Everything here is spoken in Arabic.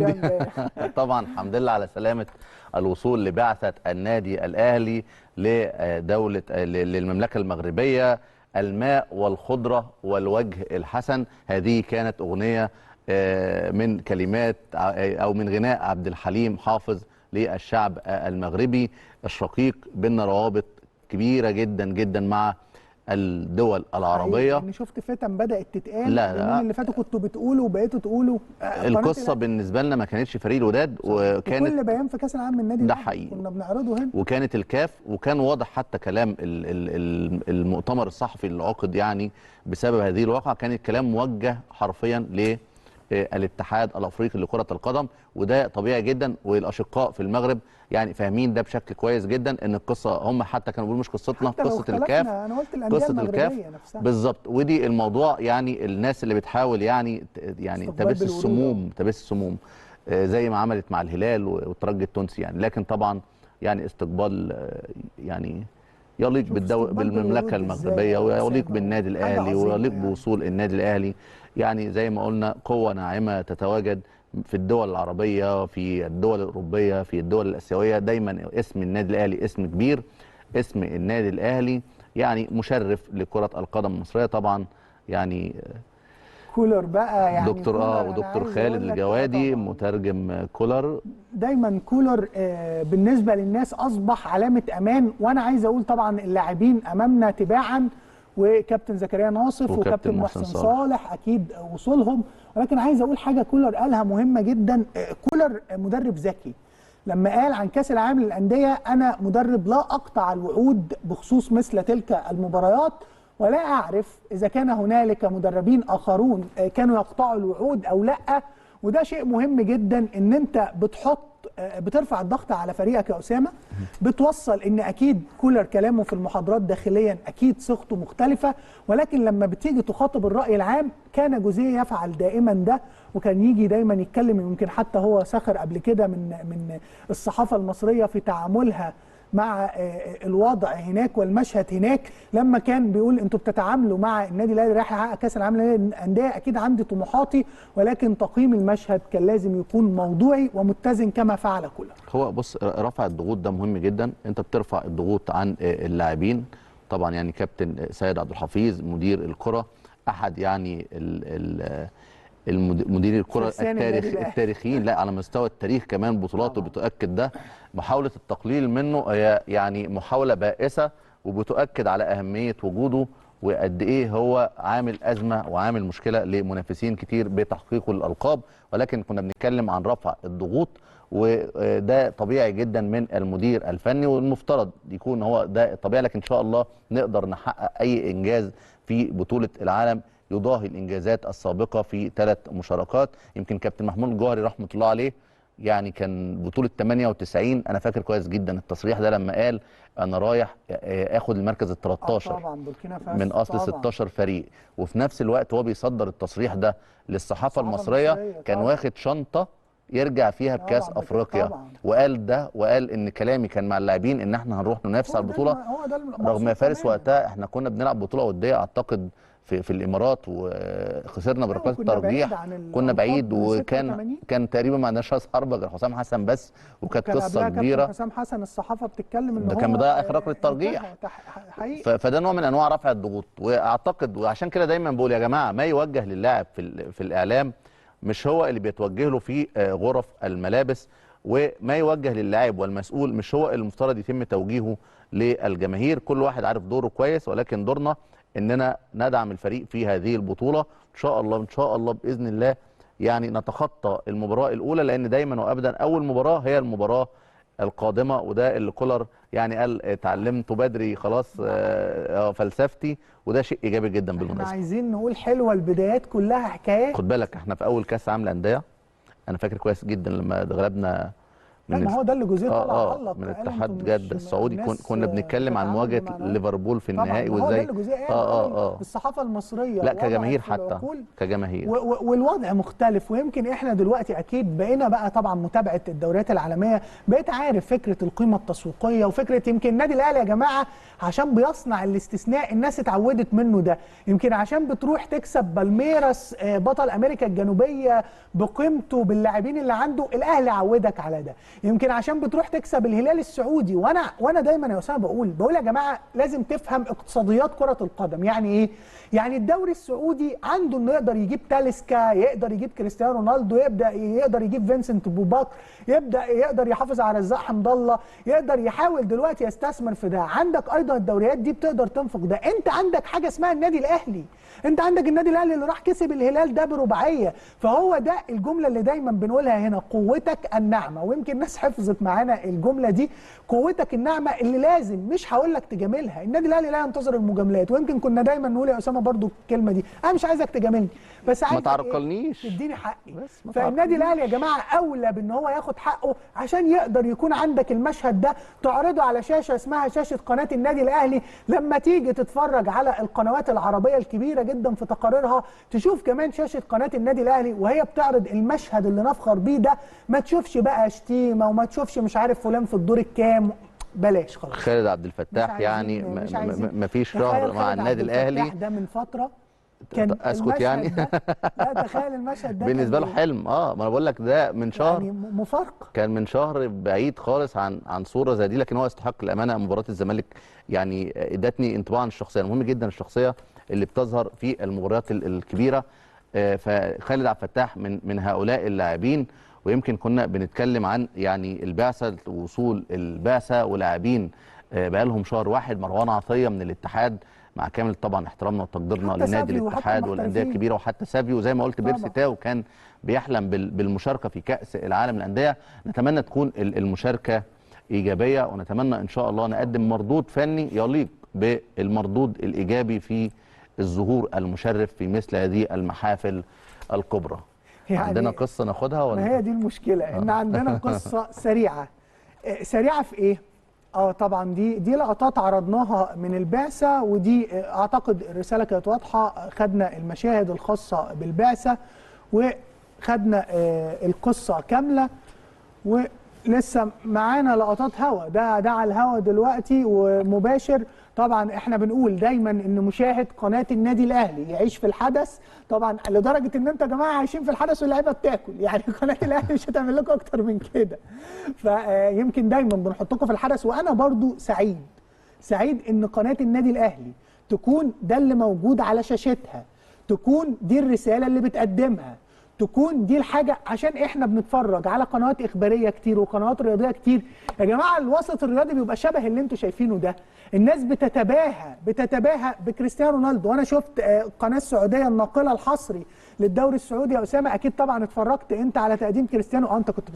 فيها امبارح. طبعا الحمد لله على سلامه الوصول لبعثه النادي الاهلي لدوله للمملكه المغربيه. الماء والخضره والوجه الحسن، هذه كانت اغنيه من كلمات او من غناء عبد الحليم حافظ للشعب المغربي الشقيق. بيننا روابط كبيره جدا جدا مع الدول العربيه. يعني شفت فتن بدات تتقال لا اليومين اللي فاتوا، كنتوا بتقولوا وبقيتوا تقولوا. القصه بالنسبه لنا ما كانتش فريق الوداد، وكانت كل بيان في كاس العالم من النادي ده الأهلي حقيقي كنا بنعرضه هنا، وكانت الكاف، وكان واضح حتى كلام المؤتمر الصحفي اللي عقد يعني بسبب هذه الواقعه، كان الكلام موجه حرفيا للاتحاد الافريقي لكره القدم. وده طبيعي جدا، والاشقاء في المغرب يعني فاهمين ده بشكل كويس جدا، ان القصه هم حتى كانوا بيقولوا مش قصتنا، قصه الكاف، انا قلت الانديه قصه الكاف المغربيه نفسها بالظبط. ودي الموضوع يعني الناس اللي بتحاول يعني تبث السموم زي ما عملت مع الهلال والترجي التونسي يعني. لكن طبعا يعني استقبال يعني يليق بالمملكه المغربيه، ويليق بالنادي الاهلي، ويليق يعني بوصول النادي الاهلي. يعني زي ما قلنا قوه ناعمه تتواجد في الدول العربيه، في الدول الاوروبيه، في الدول الاسيويه. دايما اسم النادي الاهلي اسم كبير، اسم النادي الاهلي يعني مشرف لكره القدم المصريه طبعا. يعني كولر بقى يعني دكتور ودكتور خالد الجوادي مترجم كولر. دايما كولر بالنسبه للناس اصبح علامه امان. وانا عايز اقول طبعا اللاعبين امامنا تباعا، وكابتن زكريا ناصف وكابتن محسن صالح اكيد وصولهم. ولكن عايز اقول حاجه كولر قالها مهمه جدا. كولر مدرب ذكي لما قال عن كاس العالم للانديه: انا مدرب لا اقطع الوعود بخصوص مثل تلك المباريات، ولا أعرف إذا كان هنالك مدربين آخرون كانوا يقطعوا الوعود أو لأ. وده شيء مهم جدا، إن أنت بترفع الضغط على فريقك يا أسامة. بتوصل إن أكيد كولر كلامه في المحاضرات داخليا أكيد صيغته مختلفة، ولكن لما بتيجي تخاطب الرأي العام كان جوزيه يفعل دائما ده، وكان يجي دايما يتكلم. يمكن حتى هو سخر قبل كده من الصحافة المصرية في تعاملها مع الوضع هناك والمشهد هناك، لما كان بيقول انتوا بتتعاملوا مع النادي الاهلي رايح يحقق كاس العالم للانديه، اكيد عندي طموحاتي، ولكن تقييم المشهد كان لازم يكون موضوعي ومتزن كما فعل كولر. هو بص، رفع الضغوط ده مهم جدا. انت بترفع الضغوط عن اللاعبين طبعا. يعني كابتن سيد عبد الحفيظ مدير الكره، احد يعني المدير الكره التاريخيين، لا على مستوى التاريخ كمان بطولاته بتؤكد ده. محاوله التقليل منه هي يعني محاوله بائسه، وبتؤكد على اهميه وجوده وقد ايه هو عامل ازمه وعامل مشكله لمنافسين كتير بتحقيق الالقاب. ولكن كنا بنتكلم عن رفع الضغوط، وده طبيعي جدا من المدير الفني، والمفترض يكون هو ده الطبيعي. لكن ان شاء الله نقدر نحقق اي انجاز في بطوله العالم يضاهي الانجازات السابقه في 3 مشاركات. يمكن كابتن محمود الجوهري رحمه الله عليه يعني كان بطوله 98 انا فاكر كويس جدا التصريح ده، لما قال انا رايح اخد المركز ال 13 من اصل 16 فريق. وفي نفس الوقت هو بيصدر التصريح ده للصحافه المصريه، كان واخد شنطه يرجع فيها بكاس افريقيا، وقال ان كلامي كان مع اللاعبين ان احنا هنروح ننافس على البطوله. رغم يا فارس وقتها احنا كنا بنلعب بطوله وديه اعتقد في الامارات، وخسرنا بركلات الترجيح. كنا بعيد، وكان تقريبا ما عندناش راس حربه غير حسام حسن بس، وكانت قصه كبيره. حسام حسن الصحافه بتتكلم ان ده كان بيضيع اخر ركله الترجيح. فده نوع من انواع رفع الضغوط. واعتقد وعشان كده دايما بقول يا جماعه، ما يوجه للاعب في الاعلام مش هو اللي بيتوجه له في غرف الملابس، وما يوجه للاعب والمسؤول مش هو المفترض يتم توجيهه للجماهير. كل واحد عارف دوره كويس، ولكن دورنا اننا ندعم الفريق في هذه البطوله. ان شاء الله ان شاء الله باذن الله يعني نتخطى المباراه الاولى، لان دايما وابدا اول مباراه هي المباراه القادمه. وده اللي كولر يعني قال اتعلمته بدري خلاص فلسفتي، وده شيء ايجابي جدا بالمناسبه. احنا عايزين نقول حلوه البدايات كلها حكايات. خد بالك احنا في اول كاس عالم للانديه انا فاكر كويس جدا لما غلبنا لا ما هو ده اللي جوزيه طلع علق من اتحاد جده السعودي. كنا بنتكلم عن مواجهه ليفربول في النهائي وازاي ده اللي جوزيه الصحافه المصريه لا كجماهير حتى كجماهير والوضع مختلف. ويمكن احنا دلوقتي اكيد بقينا بقى طبعا متابعه الدوريات العالميه، بقيت عارف فكره القيمه التسويقيه وفكره يمكن النادي الاهلي يا جماعه عشان بيصنع الاستثناء الناس اتعودت منه ده. يمكن عشان بتروح تكسب بالميراس بطل امريكا الجنوبيه بقيمته باللاعبين اللي عنده، الاهلي عودك على ده. يمكن عشان بتروح تكسب الهلال السعودي، وانا دايما يا اسامه بقول يا جماعه لازم تفهم اقتصاديات كره القدم. يعني ايه؟ يعني الدوري السعودي عنده انه يقدر يجيب تاليسكا، يقدر يجيب كريستيانو رونالدو، يقدر يجيب فينسنت بوباك، يقدر يحافظ على رزاق حمد الله، يقدر يحاول دلوقتي يستثمر في ده. عندك ايضا الدوريات دي بتقدر تنفق ده. انت عندك حاجه اسمها النادي الاهلي، انت عندك النادي الاهلي اللي راح كسب الهلال ده برباعيه. فهو ده الجمله اللي دايما بنقولها هنا، قوتك الناعمه. ويمكن الناس حفظت معانا الجمله دي، قوتك الناعمه اللي لازم مش هقول لك تجاملها. النادي الاهلي لا ينتظر المجاملات، ويمكن كنا دايما نقول يا اسامه برضو الكلمه دي، انا مش عايزك تجاملني بس عايزك ما تعرقلنيش تديني حقي. فالنادي الاهلي يا جماعه اولى بان هو ياخد حقه عشان يقدر يكون عندك المشهد ده تعرضه على شاشه اسمها شاشه قناه النادي الاهلي. لما تيجي تتفرج على القنوات العربيه الكبيره جدا في تقاريرها، تشوف كمان شاشه قناه النادي الاهلي وهي بتعرض المشهد اللي نفخر بيه ده. ما تشوفش بقى شتيمه وما تشوفش مش عارف فلان في الدور الكام، بلاش خلاص. خالد عبد الفتاح يعني ما فيش شهر مع النادي الاهلي ده من فتره كان اسكت يعني لا تخيل المشهد ده بالنسبه له حلم. ما انا بقول لك ده من شهر يعني مفارقه، كان من شهر بعيد خالص عن صوره زي دي. لكن هو يستحق الامانه. مباراه الزمالك يعني ادتني انطباع عن الشخصيه، مهم جدا الشخصيه اللي بتظهر في المباريات الكبيره. فخالد عبد الفتاح من هؤلاء اللاعبين. ويمكن كنا بنتكلم عن يعني البعثه، وصول البعثه ولاعبين بقى لهم شهر واحد. مروان عطيه من الاتحاد، مع كامل طبعا احترامنا وتقديرنا لنادي الاتحاد والانديه الكبيره، وحتى سافيو زي ما قلت بيرسي تاو كان بيحلم بالمشاركه في كاس العالم للانديه. نتمنى تكون المشاركه ايجابيه، ونتمنى ان شاء الله نقدم مردود فني يليق بالمردود الايجابي في الظهور المشرف في مثل هذه المحافل الكبرى. يعني عندنا قصه ناخدها ولا؟ ما هي دي المشكله ان عندنا قصه سريعه. سريعه في ايه؟ طبعا دي لقطات عرضناها من البعثه، ودي اعتقد الرساله كانت واضحه. خدنا المشاهد الخاصه بالبعثه وخدنا القصه كامله، ولسه معانا لقطات هوا. ده على الهوا دلوقتي ومباشر. طبعا احنا بنقول دايما ان مشاهد قناه النادي الاهلي يعيش في الحدث، طبعا لدرجه ان انتوا يا جماعه عايشين في الحدث واللعيبه بتاكل. يعني قناه الاهلي مش هتعمل لكم اكتر من كده. فيمكن دايما بنحطكم في الحدث. وانا برضو سعيد ان قناه النادي الاهلي تكون ده اللي موجود على شاشتها، تكون دي الرساله اللي بتقدمها، تكون دي الحاجه. عشان احنا بنتفرج على قنوات اخباريه كتير وقنوات رياضيه كتير يا جماعه، الوسط الرياضي بيبقى شبه اللي انتوا شايفينه ده. الناس بتتباهى بكريستيانو رونالدو. وانا شفت قناه السعوديه الناقله الحصري للدوري السعودي يا اسامه، اكيد طبعا اتفرجت انت على تقديم كريستيانو. انت كنت